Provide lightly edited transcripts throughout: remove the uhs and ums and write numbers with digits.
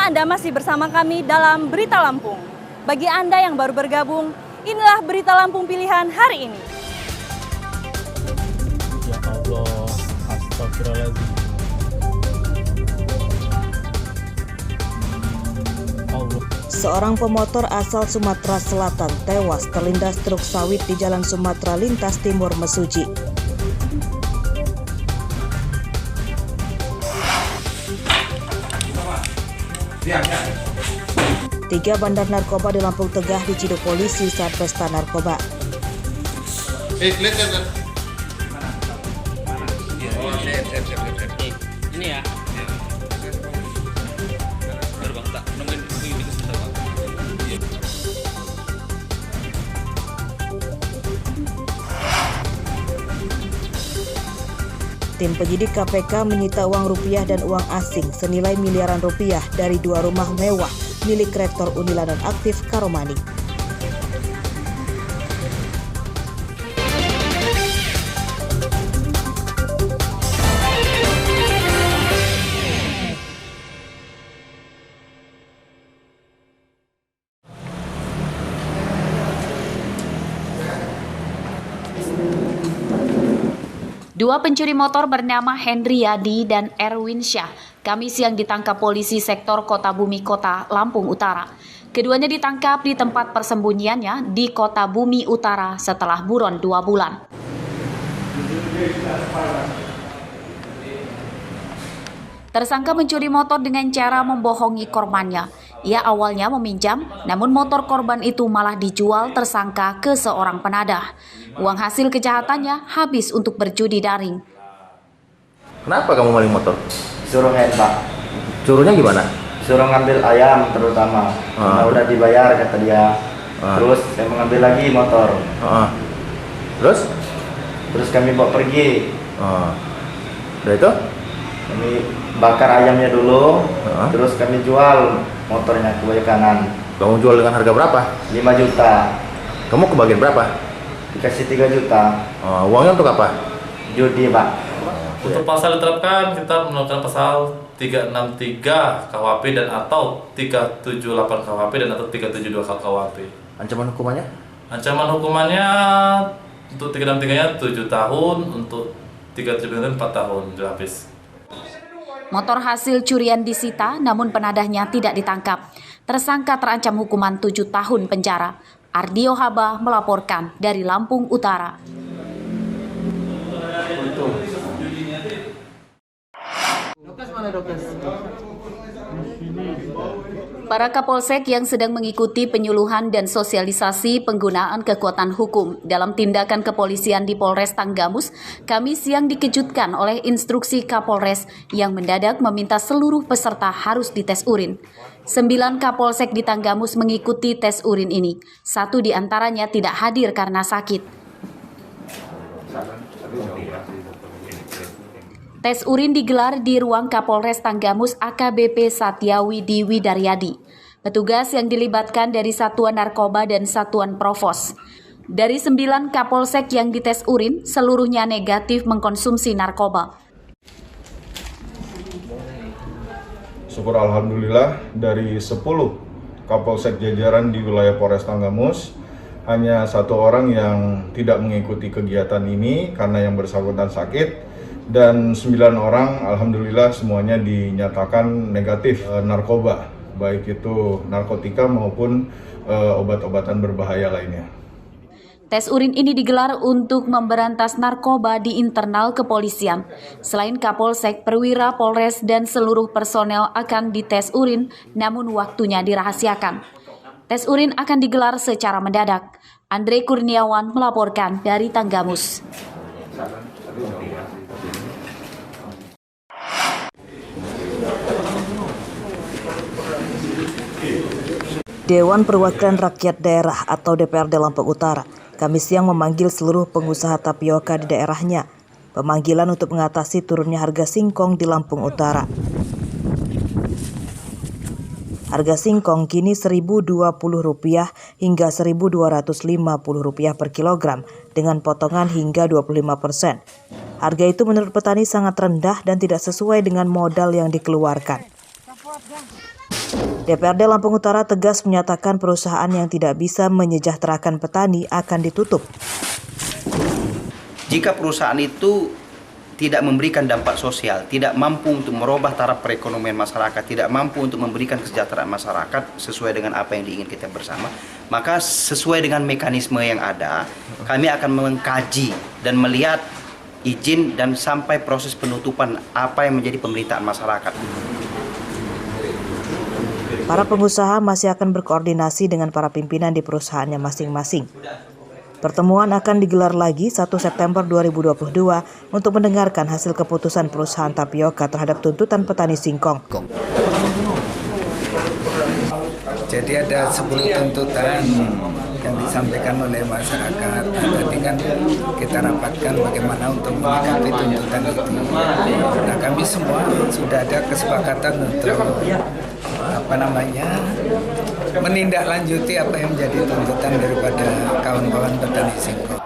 Anda masih bersama kami dalam Berita Lampung. Bagi Anda yang baru bergabung, inilah Berita Lampung pilihan hari ini. Ya Allah, astagfirullahaladzim. Seorang pemotor asal Sumatera Selatan tewas terlindas truk sawit di Jalan Sumatera Lintas Timur Mesuji. Tiga bandar narkoba di Lampung Tengah diciduk polisi saat pesta narkoba. Ini ya. Tim penyidik KPK menyita uang rupiah dan uang asing senilai miliaran rupiah dari dua rumah mewah milik Rektor Unila Nonaktif Karomani. Dua pencuri motor bernama Henry Yadi dan Erwin Syah Kamis siang ditangkap polisi sektor Kota Bumi Kota, Lampung Utara. Keduanya ditangkap di tempat persembunyiannya di Kota Bumi Utara setelah buron 2 bulan. Tersangka mencuri motor dengan cara membohongi korbannya. Ia awalnya meminjam, namun motor korban itu malah dijual tersangka ke seorang penadah. Uang hasil kejahatannya habis untuk berjudi daring. Kenapa kamu maling motor? Suruh Pak. Suruhnya gimana? Suruh ngambil ayam terutama. Nah, udah dibayar kata dia. Terus saya mengambil lagi motor. Terus kami bawa pergi. Udah itu? Kami bakar ayamnya dulu. Terus kami jual motornya ke bawah kanan. Kamu jual dengan harga berapa? 5 juta. Kamu kebagian berapa? Dikasih 3 juta. Uangnya untuk apa? Judi, Pak. Untuk pasal diterapkan, kita melakukan pasal 363 KUHP dan atau 378 KUHP dan atau 372 KUHP. Ancaman hukumannya? Ancaman hukumannya untuk 363-nya 7 tahun, untuk 372-nya 4 tahun dirapis. Motor hasil curian disita, namun penadahnya tidak ditangkap. Tersangka terancam hukuman 7 tahun penjara. Ardio Haba melaporkan dari Lampung Utara. Para Kapolsek yang sedang mengikuti penyuluhan dan sosialisasi penggunaan kekuatan hukum dalam tindakan kepolisian di Polres Tanggamus, Kamis siang dikejutkan oleh instruksi Kapolres yang mendadak meminta seluruh peserta harus dites urin. 9 Kapolsek di Tanggamus mengikuti tes urin ini. 1 di antaranya tidak hadir karena sakit. Tes urin digelar di ruang Kapolres Tanggamus AKBP Satyawidi Widaryadi. Petugas yang dilibatkan dari Satuan Narkoba dan Satuan Provos. Dari 9 Kapolsek yang dites urin, seluruhnya negatif mengkonsumsi narkoba. Syukur alhamdulillah dari 10 Kapolsek jajaran di wilayah Polres Tanggamus, hanya 1 orang yang tidak mengikuti kegiatan ini karena yang bersangkutan sakit. Dan 9 orang alhamdulillah semuanya dinyatakan negatif narkoba, baik itu narkotika maupun obat-obatan berbahaya lainnya. Tes urin ini digelar untuk memberantas narkoba di internal kepolisian. Selain Kapolsek, perwira Polres dan seluruh personel akan dites urin, namun waktunya dirahasiakan. Tes urin akan digelar secara mendadak. Andre Kurniawan melaporkan dari Tanggamus. Dewan Perwakilan Rakyat Daerah atau DPRD Lampung Utara Kamis siang memanggil seluruh pengusaha tapioka di daerahnya. Pemanggilan untuk mengatasi turunnya harga singkong di Lampung Utara. Harga singkong kini Rp1.020 hingga Rp1.250 per kilogram dengan potongan hingga 25%. Harga itu menurut petani sangat rendah dan tidak sesuai dengan modal yang dikeluarkan. DPRD Lampung Utara tegas menyatakan perusahaan yang tidak bisa menyejahterakan petani akan ditutup. Jika perusahaan itu tidak memberikan dampak sosial, tidak mampu untuk merubah taraf perekonomian masyarakat, tidak mampu untuk memberikan kesejahteraan masyarakat sesuai dengan apa yang diinginkan kita bersama, maka sesuai dengan mekanisme yang ada, kami akan mengkaji dan melihat izin dan sampai proses penutupan apa yang menjadi pemberitaan masyarakat. Para pengusaha masih akan berkoordinasi dengan para pimpinan di perusahaannya masing-masing. Pertemuan akan digelar lagi 1 September 2022 untuk mendengarkan hasil keputusan perusahaan tapioka terhadap tuntutan petani singkong. Jadi ada 10 tuntutan yang disampaikan oleh masyarakat. Jadi kan kita rapatkan bagaimana untuk menyikapi tuntutan itu. Nah, kami semua sudah ada kesepakatan untuk menindaklanjuti apa yang menjadi tuntutan daripada kawan-kawan petani singkong.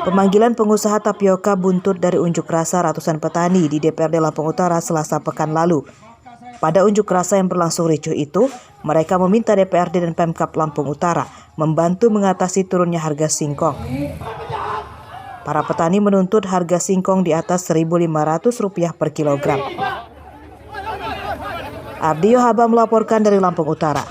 Pemanggilan pengusaha tapioka buntut dari unjuk rasa ratusan petani di DPRD Lampung Utara Selasa pekan lalu. Pada unjuk rasa yang berlangsung ricuh itu, mereka meminta DPRD dan Pemkab Lampung Utara membantu mengatasi turunnya harga singkong. Para petani menuntut harga singkong di atas Rp1.500 per kilogram. Abdi Yohaba melaporkan dari Lampung Utara.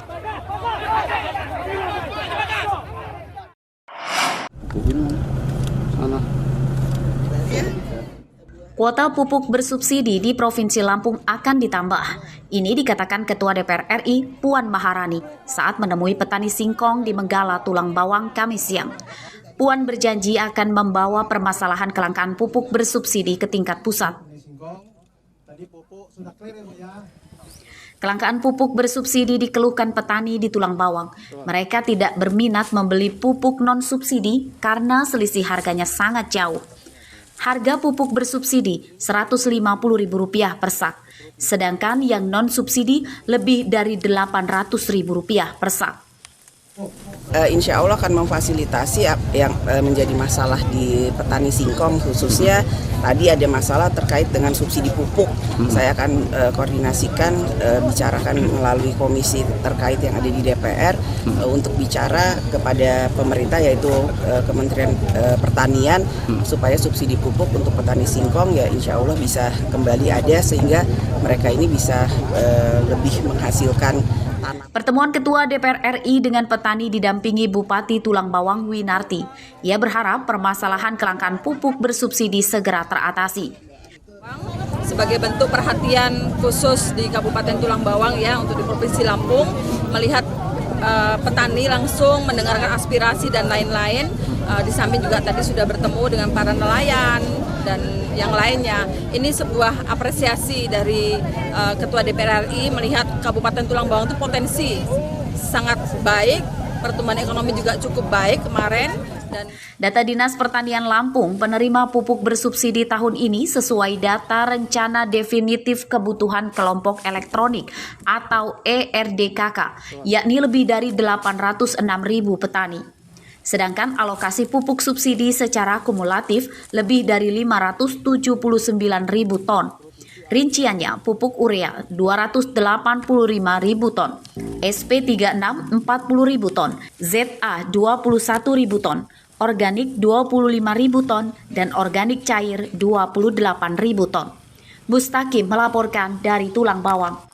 Kuota pupuk bersubsidi di Provinsi Lampung akan ditambah. Ini dikatakan Ketua DPR RI Puan Maharani saat menemui petani singkong di Menggala Tulang Bawang Kamis siang. Puan berjanji akan membawa permasalahan kelangkaan pupuk bersubsidi ke tingkat pusat. Kelangkaan pupuk bersubsidi dikeluhkan petani di Tulang Bawang. Mereka tidak berminat membeli pupuk non-subsidi karena selisih harganya sangat jauh. Harga pupuk bersubsidi Rp150.000 per sak, sedangkan yang non-subsidi lebih dari Rp800.000 per sak. Insya Allah akan memfasilitasi yang menjadi masalah di petani singkong, khususnya tadi ada masalah terkait dengan subsidi pupuk. Saya akan koordinasikan, bicarakan melalui komisi terkait yang ada di DPR untuk bicara kepada pemerintah, yaitu Kementerian Pertanian, supaya subsidi pupuk untuk petani singkong ya insya Allah bisa kembali ada sehingga mereka ini bisa lebih menghasilkan. Pertemuan Ketua DPR RI dengan petani didampingi Bupati Tulang Bawang Winarti. Ia berharap permasalahan kelangkaan pupuk bersubsidi segera teratasi. Sebagai bentuk perhatian khusus di Kabupaten Tulang Bawang ya untuk di Provinsi Lampung, melihat petani langsung mendengarkan aspirasi dan lain-lain. Di samping juga tadi sudah bertemu dengan para nelayan dan yang lainnya. Ini sebuah apresiasi dari Ketua DPR RI melihat Kabupaten Tulang Bawang itu potensi sangat baik, pertumbuhan ekonomi juga cukup baik kemarin. Data Dinas Pertanian Lampung, penerima pupuk bersubsidi tahun ini sesuai data Rencana Definitif Kebutuhan Kelompok Elektronik atau ERDKK, yakni lebih dari 806.000 petani. Sedangkan alokasi pupuk subsidi secara kumulatif lebih dari 579.000 ton. Rinciannya, pupuk urea 285.000 ton, SP36 40.000 ton, ZA 21.000 ton, organik 25.000 ton, dan organik cair 28.000 ton. Mustaqim melaporkan dari Tulang Bawang.